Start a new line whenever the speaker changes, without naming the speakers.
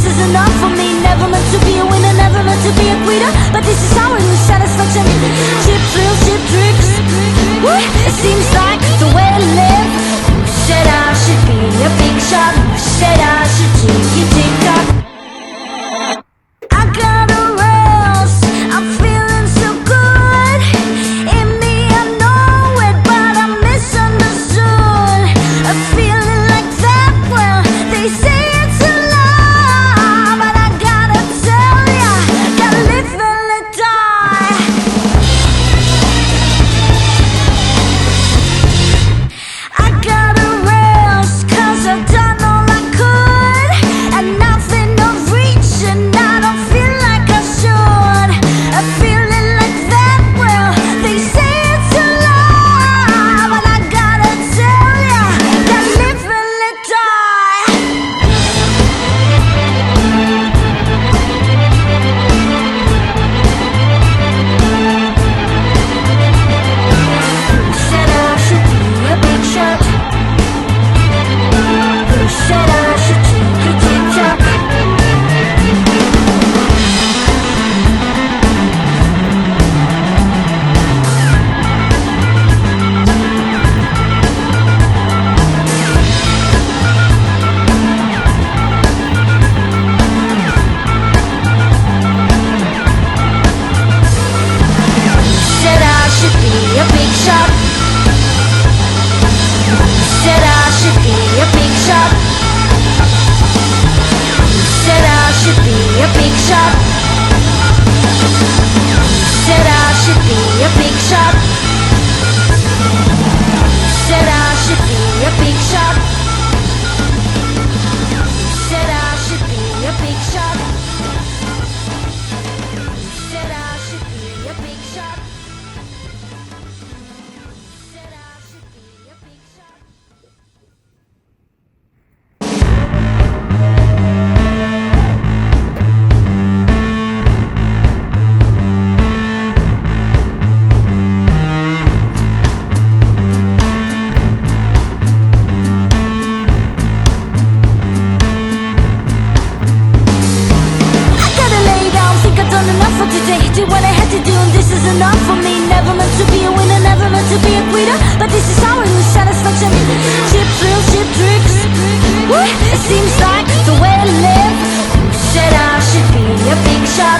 is enough for me. Never meant to be a winner, never meant to be a quitter, but this is how I lose satisfaction. Cheap thrills, cheap tricks. Woo! It seems like the way to live. Who said I should be a big shot? Who said I should take it tick-tock? I got a rails, I'm feeling so good. In me I know it, but I'm misunderstood. A feeling like that, well, they say it's a lie, but I gotta tell ya, gotta live and let die. I got a rails, 'cause I've done all I could, and nothing of reach, and I don't feel like I should. A feeling like that, well, they say it's a lie, but I gotta tell ya, gotta live and let die. Who said I should be a big shot? Who said I should take a tick-tock? Said I should be a big shot. Said I should be a big shot. Said I should be a big shot. Said I should be a big shot. Said I should be a big shot. Said I should be a big shot. Said I should be a big shot. Said I should be a big shot. I gotta lay down, think I've done enough for today. Did what I had to do and this is enough for me. Never meant to be a winner, never meant to be a quitter, but this is how I lose satisfaction. Cheap thrills, cheap tricks. Woo! It seems like the way to live. Who said I should be a big shot?